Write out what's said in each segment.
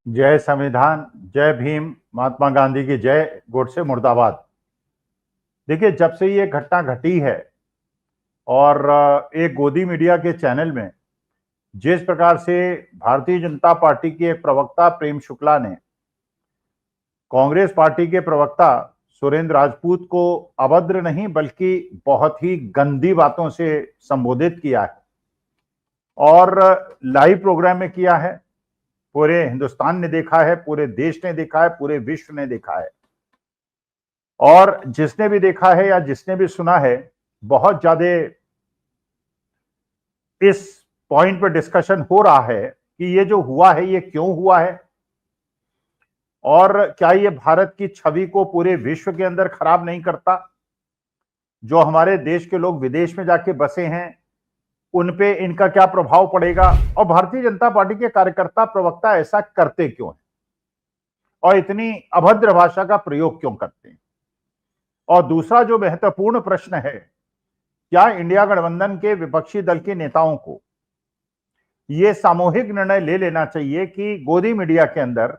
जय संविधान, जय भीम, महात्मा गांधी की जय, गोडसे मुर्दाबाद। देखिए, जब से ये घटना घटी है और एक गोदी मीडिया के चैनल में जिस प्रकार से भारतीय जनता पार्टी के एक प्रवक्ता प्रेम शुक्ला ने कांग्रेस पार्टी के प्रवक्ता सुरेंद्र राजपूत को अभद्र नहीं बल्कि बहुत ही गंदी बातों से संबोधित किया है और लाइव प्रोग्राम में किया है। पूरे हिंदुस्तान ने देखा है, पूरे देश ने देखा है, पूरे विश्व ने देखा है और जिसने भी देखा है या जिसने भी सुना है, बहुत ज्यादा इस पॉइंट पर डिस्कशन हो रहा है कि ये जो हुआ है ये क्यों हुआ है और क्या ये भारत की छवि को पूरे विश्व के अंदर खराब नहीं करता। जो हमारे देश के लोग विदेश में जाके बसे हैं उन पे इनका क्या प्रभाव पड़ेगा और भारतीय जनता पार्टी के कार्यकर्ता प्रवक्ता ऐसा करते क्यों हैं और इतनी अभद्र भाषा का प्रयोग क्यों करते हैं। और दूसरा जो महत्वपूर्ण प्रश्न है, क्या इंडिया गठबंधन के विपक्षी दल के नेताओं को यह सामूहिक निर्णय ले लेना चाहिए कि गोदी मीडिया के अंदर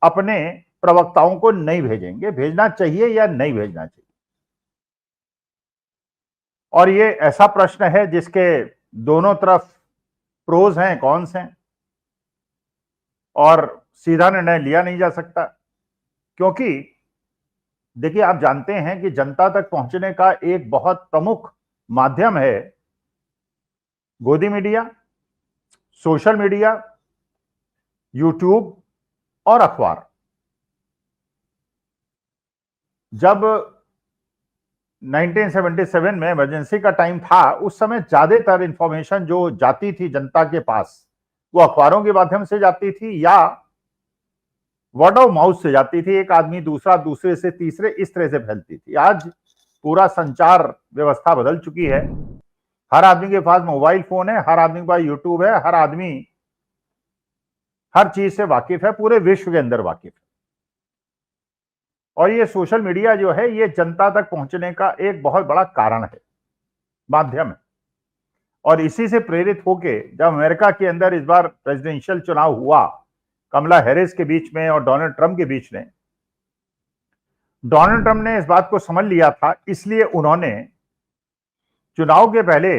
अपने प्रवक्ताओं को नहीं भेजेंगे, भेजना चाहिए या नहीं भेजना चाहिए। और ये ऐसा प्रश्न है जिसके दोनों तरफ प्रोज हैं, कॉन्स हैं और सीधा निर्णय लिया नहीं जा सकता, क्योंकि देखिए, आप जानते हैं कि जनता तक पहुंचने का एक बहुत प्रमुख माध्यम है गोदी मीडिया, सोशल मीडिया, यूट्यूब और अखबार। जब 1977 में इमरजेंसी का टाइम था, उस समय ज्यादातर इंफॉर्मेशन जो जाती थी जनता के पास वो अखबारों के माध्यम से जाती थी या वर्ड ऑफ माउथ से जाती थी। एक आदमी दूसरा, दूसरे से तीसरे, इस तरह से फैलती थी। आज पूरा संचार व्यवस्था बदल चुकी है। हर आदमी के पास मोबाइल फोन है, हर आदमी के पास यूट्यूब है, हर आदमी हर चीज से वाकिफ है, पूरे विश्व के अंदर वाकिफ है। और ये सोशल मीडिया जो है ये जनता तक पहुंचने का एक बहुत बड़ा कारण है, माध्यम है। और इसी से प्रेरित होके जब अमेरिका के अंदर इस बार प्रेसिडेंशियल चुनाव हुआ कमला हैरिस के बीच में और डोनाल्ड ट्रंप के बीच में, डोनाल्ड ट्रंप ने इस बात को समझ लिया था, इसलिए उन्होंने चुनाव के पहले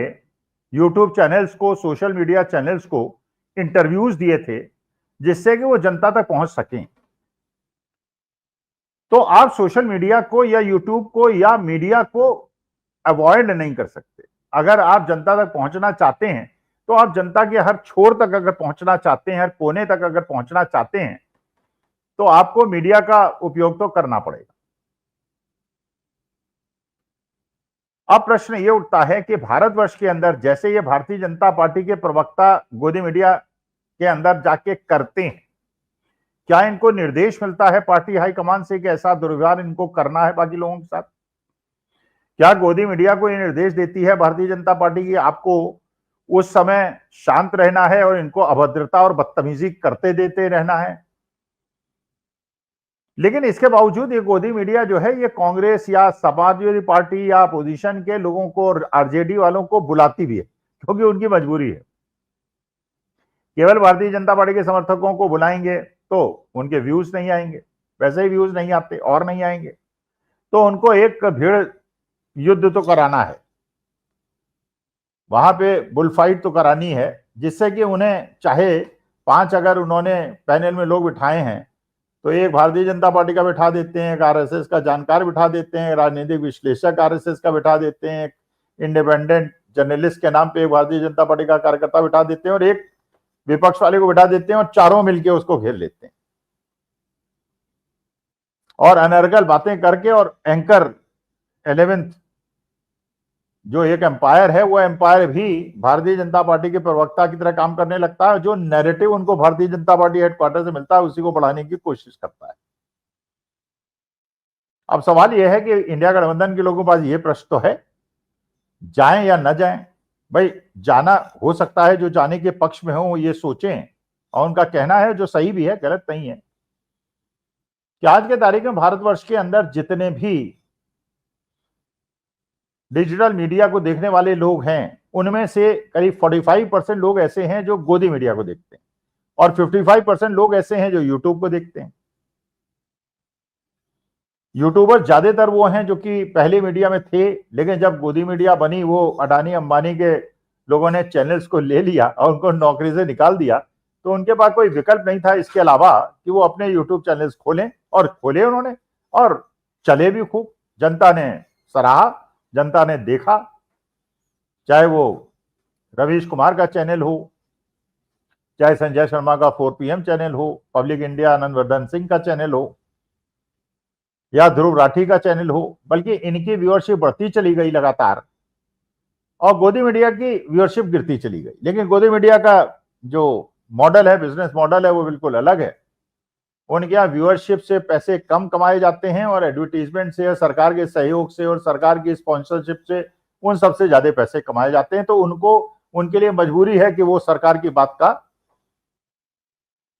यूट्यूब चैनल्स को, सोशल मीडिया चैनल्स को इंटरव्यूज दिए थे जिससे कि वो जनता तक पहुंच सकें। तो आप सोशल मीडिया को या यूट्यूब को या मीडिया को अवॉइड नहीं कर सकते। अगर आप जनता तक पहुंचना चाहते हैं तो आप जनता के हर छोर तक अगर पहुंचना चाहते हैं, हर कोने तक अगर पहुंचना चाहते हैं तो आपको मीडिया का उपयोग तो करना पड़ेगा। अब प्रश्न यह उठता है कि भारतवर्ष के अंदर जैसे ये भारतीय जनता पार्टी के प्रवक्ता गोदी मीडिया के अंदर जाके करते हैं, क्या इनको निर्देश मिलता है पार्टी हाईकमान से कि ऐसा दुर्व्यवहार इनको करना है बाकी लोगों के साथ? क्या गोदी मीडिया को यह निर्देश देती है भारतीय जनता पार्टी की आपको उस समय शांत रहना है और इनको अभद्रता और बदतमीजी करते देते रहना है? लेकिन इसके बावजूद ये गोदी मीडिया जो है ये कांग्रेस या समाजवादी पार्टी या अपोजिशन के लोगों को और आरजेडी वालों को बुलाती भी है, क्योंकि उनकी मजबूरी है। केवल भारतीय जनता पार्टी के समर्थकों को बुलाएंगे तो उनके व्यूज नहीं आएंगे, वैसे ही व्यूज नहीं आते और नहीं आएंगे, तो उनको एक भीड़ युद्ध तो कराना है, वहां पे बुल फाइट तो करानी है, जिससे कि उन्हें चाहे 5 अगर उन्होंने पैनल में लोग बिठाए हैं तो एक भारतीय जनता पार्टी का बिठा देते हैं, एक आरएसएस का जानकार बिठा देते हैं, राजनीतिक विश्लेषक आरएसएस का बिठा देते हैं, इंडिपेंडेंट जर्नलिस्ट के नाम पे एक भारतीय जनता पार्टी का कार्यकर्ता बिठा देते हैं और एक विपक्ष वाले को बिठा देते हैं और चारों मिलकर उसको घेर लेते हैं और अनर्गल बातें करके, और एंकर 11th जो एक एम्पायर है वो एम्पायर भी भारतीय जनता पार्टी के प्रवक्ता की तरह काम करने लगता है। जो नैरेटिव उनको भारतीय जनता पार्टी हेडक्वार्टर से मिलता है उसी को बढ़ाने की कोशिश करता है। अब सवाल यह है कि इंडिया गठबंधन के लोगों के पास ये प्रश्न तो है, जाएं या न जाएं। भाई, जाना हो सकता है, जो जाने के पक्ष में हो ये सोचें और उनका कहना है जो सही भी है, गलत नहीं है, कि आज के तारीख में भारतवर्ष के अंदर जितने भी डिजिटल मीडिया को देखने वाले लोग हैं उनमें से करीब 45% लोग ऐसे हैं जो गोदी मीडिया को देखते हैं और 55% लोग ऐसे हैं जो यूट्यूब को देखते हैं। यूट्यूबर ज्यादातर वो हैं जो कि पहले मीडिया में थे, लेकिन जब गोदी मीडिया बनी, वो अडानी अंबानी के लोगों ने चैनल्स को ले लिया और उनको नौकरी से निकाल दिया, तो उनके पास कोई विकल्प नहीं था इसके अलावा कि वो अपने यूट्यूब चैनल्स खोलें, और खोले उन्होंने, और चले भी खूब। जनता ने सराहा, जनता ने देखा, चाहे वो रवीश कुमार का चैनल हो, चाहे संजय शर्मा का 4 PM चैनल हो, पब्लिक इंडिया आनंद वर्धन सिंह का चैनल हो, या ध्रुव राठी का चैनल हो, बल्कि इनकी व्यूअरशिप बढ़ती चली गई लगातार और गोदी मीडिया की व्यूअरशिप गिरती चली गई। लेकिन गोदी मीडिया का जो मॉडल है, बिजनेस मॉडल है, वो बिल्कुल अलग है। उनके यहाँ व्यूअरशिप से पैसे कम कमाए जाते हैं और एडवर्टीजमेंट से, सरकार के सहयोग से और सरकार की स्पॉन्सरशिप से उन सबसे ज्यादा पैसे कमाए जाते हैं। तो उनको, उनके लिए मजबूरी है कि वो सरकार की बात का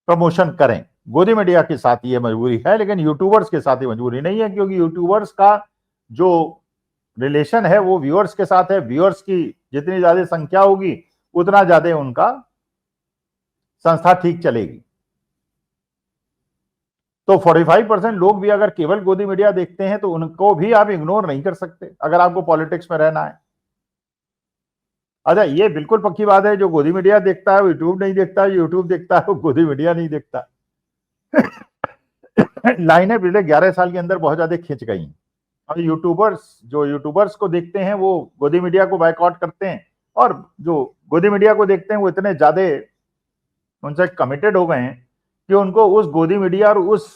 प्रमोशन करें। गोदी मीडिया के साथ ये मजबूरी है, लेकिन यूट्यूबर्स के साथ ये मजबूरी नहीं है, क्योंकि यूट्यूबर्स का जो रिलेशन है वो व्यूअर्स के साथ है। व्यूअर्स की जितनी ज्यादा संख्या होगी उतना ज्यादा उनका संस्था ठीक चलेगी। तो 45% लोग भी अगर केवल गोदी मीडिया देखते हैं तो उनको भी आप इग्नोर नहीं कर सकते अगर आपको पॉलिटिक्स में रहना है। अच्छा, ये बिल्कुल पक्की बात है, जो गोदी मीडिया देखता है वो यूट्यूब नहीं देखता, यूट्यूब देखता है वो गोदी मीडिया नहीं देखता। लाइनें पिछले 11 साल के अंदर बहुत ज्यादा खिंच गई, और यूट्यूबर्स को देखते हैं वो गोदी मीडिया को बायकॉट करते हैं, और जो गोदी मीडिया को देखते हैं वो इतने ज्यादा उनसे कमिटेड हो गए हैं कि उनको उस गोदी मीडिया और उस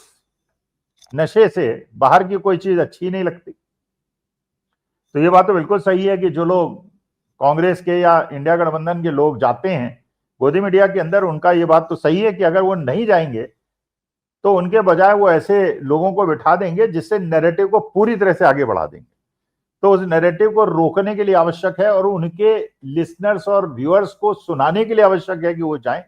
नशे से बाहर की कोई चीज अच्छी नहीं लगती। तो ये बात तो बिल्कुल सही है कि जो लोग कांग्रेस के या इंडिया गठबंधन के लोग जाते हैं गोदी मीडिया के अंदर, उनका ये बात तो सही है कि अगर वो नहीं जाएंगे तो उनके बजाय वो ऐसे लोगों को बिठा देंगे जिससे नैरेटिव को पूरी तरह से आगे बढ़ा देंगे। तो उस नैरेटिव को रोकने के लिए आवश्यक है और उनके लिसनर्स और व्यूअर्स को सुनाने के लिए आवश्यक है कि वो जाएं।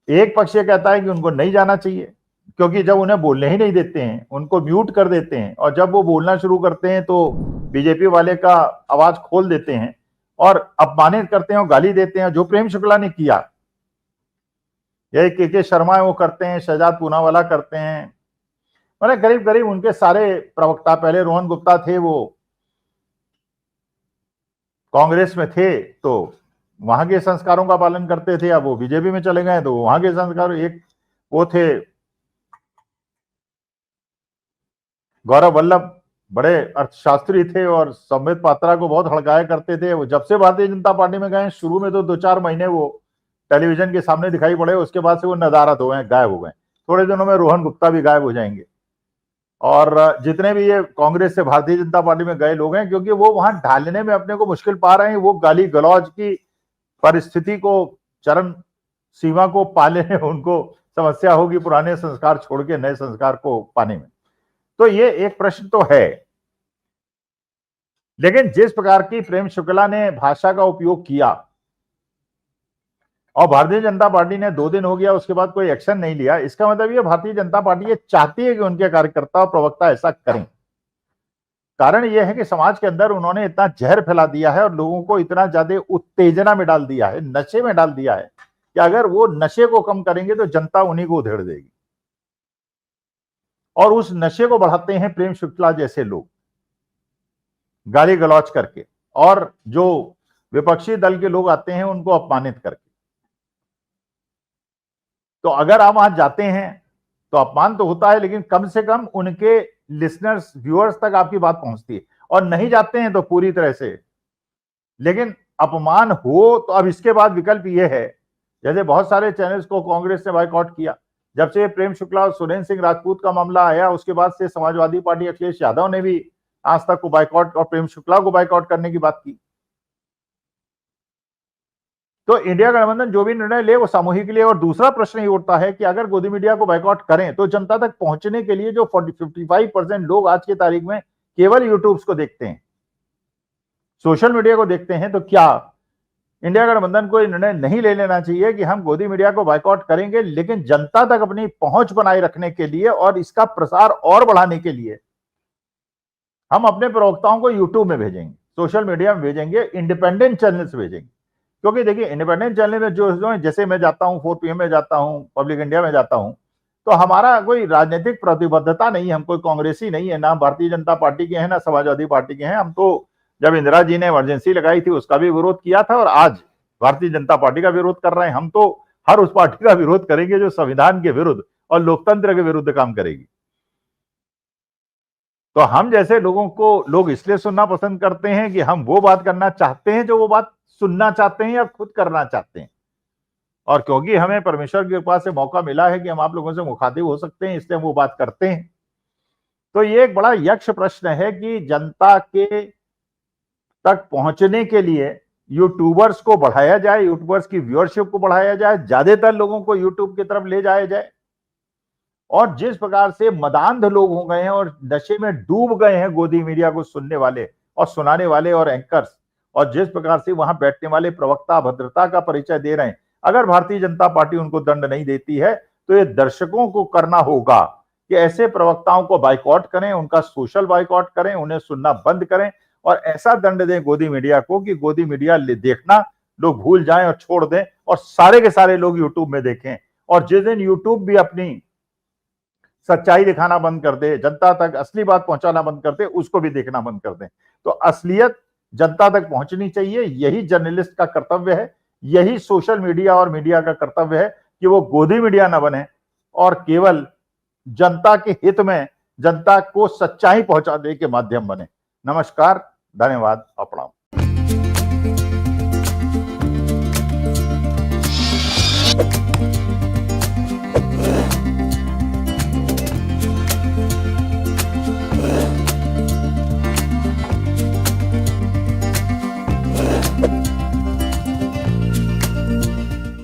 एक पक्ष ये कहता है कि उनको नहीं जाना चाहिए, क्योंकि जब उन्हें बोलने ही नहीं देते हैं, उनको म्यूट कर देते हैं, और जब वो बोलना शुरू करते हैं तो बीजेपी वाले का आवाज खोल देते हैं और अपमानित करते हैं और गाली देते हैं। जो प्रेम शुक्ला ने किया, यही के शर्मा है वो करते हैं, शहजाद पूनावाला करते हैं, मतलब करीब करीब उनके सारे प्रवक्ता, पहले रोहन गुप्ता थे, वो कांग्रेस में थे तो वहां के संस्कारों का पालन करते थे, अब वो बीजेपी में चले गए तो वहां के संस्कार, एक वो थे गौरव वल्लभ, बड़े अर्थशास्त्री थे और संबित पात्रा को बहुत हड़काया करते थे। वो जब से भारतीय जनता पार्टी में गए, शुरू में तो 2-4 महीने वो टेलीविजन के सामने दिखाई पड़े, उसके बाद से वो नदारद हो गए, गायब हो गए। थोड़े दिनों में रोहन गुप्ता भी गायब हो जाएंगे। और जितने भी ये कांग्रेस से भारतीय जनता पार्टी में गए लोग हैं, क्योंकि वो वहां ढालने में अपने को मुश्किल पा रहे हैं, वो गाली गलौज की परिस्थिति को, चरम सीमा को पाले उनको समस्या होगी पुराने संस्कार छोड़ के नए संस्कार को पाने में। तो ये एक प्रश्न तो है। लेकिन जिस प्रकार की प्रेम शुक्ला ने भाषा का उपयोग किया और भारतीय जनता पार्टी ने 2 दिन हो गया उसके बाद कोई एक्शन नहीं लिया, इसका मतलब ये भारतीय जनता पार्टी ये चाहती है कि उनके कार्यकर्ता और प्रवक्ता ऐसा करें। कारण यह है कि समाज के अंदर उन्होंने इतना जहर फैला दिया है और लोगों को इतना ज्यादा उत्तेजना में डाल दिया है, नशे में डाल दिया है कि अगर वो नशे को कम करेंगे तो जनता उन्हीं को उधेड़ देगी। और उस नशे को बढ़ाते हैं प्रेम शुक्ला जैसे लोग, गाली गलौज करके, और जो विपक्षी दल के लोग आते हैं उनको अपमानित करके। तो अगर आप वहां जाते हैं तो अपमान तो होता है, लेकिन कम से कम उनके लिसनर्स, व्यूअर्स तक आपकी बात पहुंचती है, और नहीं जाते हैं तो पूरी तरह से। लेकिन अपमान हो तो अब इसके बाद विकल्प ये है, जैसे बहुत सारे चैनल्स को कांग्रेस ने बायकॉट किया, जब से प्रेम शुक्ला और सुरेंद्र सिंह राजपूत का मामला आया उसके बाद से समाजवादी पार्टी अखिलेश यादव ने भी आज तक को बायकॉट और प्रेम शुक्ला को बायकॉट करने की बात की। तो इंडिया गठबंधन जो भी निर्णय ले वो सामूहिक ले। और दूसरा प्रश्न ये उठता है कि अगर गोदी मीडिया को बायकॉट करें तो जनता तक पहुंचने के लिए जो 55% लोग आज की तारीख में केवल यूट्यूब को देखते हैं, सोशल मीडिया को देखते हैं, तो क्या इंडिया गठबंधन को निर्णय नहीं ले लेना चाहिए कि हम गोदी मीडिया को बायकॉट करेंगे, लेकिन जनता तक अपनी पहुंच बनाए रखने के लिए और इसका प्रसार और बढ़ाने के लिए हम अपने प्रवक्ताओं को यूट्यूब में भेजेंगे, सोशल मीडिया में भेजेंगे, इंडिपेंडेंट चैनल से भेजेंगे, क्योंकि देखिए इंडिपेंडेंट चैनल में जो जैसे मैं जाता हूँ 4 PM में जाता हूँ, पब्लिक इंडिया में जाता हूँ, तो हमारा कोई राजनीतिक प्रतिबद्धता नहीं है, हम कोई कांग्रेसी नहीं है, ना भारतीय जनता पार्टी के हैं ना समाजवादी पार्टी के हैं। हम तो जब इंदिरा जी ने इमरजेंसी लगाई थी उसका भी विरोध किया था और आज भारतीय जनता पार्टी का विरोध कर रहे हैं। हम तो हर उस पार्टी का विरोध करेंगे जो संविधान के विरुद्ध और लोकतंत्र के विरुद्ध काम करेगी। तो हम जैसे लोगों को लोग इसलिए सुनना पसंद करते हैं कि हम वो बात करना चाहते हैं जो वो बात सुनना चाहते हैं या खुद करना चाहते हैं। और क्योंकि हमें परमेश्वर की कृपा से मौका मिला है कि हम आप लोगों से मुखातिब हो सकते हैं, इसलिए हम वो बात करते हैं। तो ये एक बड़ा यक्ष प्रश्न है कि जनता के तक पहुंचने के लिए यूट्यूबर्स को बढ़ाया जाए, यूट्यूबर्स की व्यूअरशिप को बढ़ाया जाए, ज्यादातर लोगों को यूट्यूब की तरफ ले जाया जाए। और जिस प्रकार से मदांध लोग हो गए हैं और नशे में डूब गए हैं गोदी मीडिया को सुनने वाले और सुनाने वाले और एंकर्स, और जिस प्रकार से वहां बैठने वाले प्रवक्ता भद्रता का परिचय दे रहे हैं, अगर भारतीय जनता पार्टी उनको दंड नहीं देती है तो ये दर्शकों को करना होगा कि ऐसे प्रवक्ताओं को बाइकआउट करें, उनका सोशल बाइकआउट करें, उन्हें सुनना बंद करें और ऐसा दंड दें गोदी मीडिया को कि गोदी मीडिया देखना लोग भूल जाएं और छोड़ दें और सारे के सारे लोग यूट्यूब में देखें। और जिस दिन यूट्यूब भी अपनी सच्चाई दिखाना बंद कर दे, जनता तक असली बात पहुंचाना बंद कर दे, उसको भी देखना बंद कर दें। तो असलियत जनता तक पहुंचनी चाहिए, यही जर्नलिस्ट का कर्तव्य है, यही सोशल मीडिया और मीडिया का कर्तव्य है कि वो गोदी मीडिया न बने और केवल जनता के हित में जनता को सच्चाई पहुंचाने के माध्यम बने। नमस्कार, धन्यवाद और प्रणाम।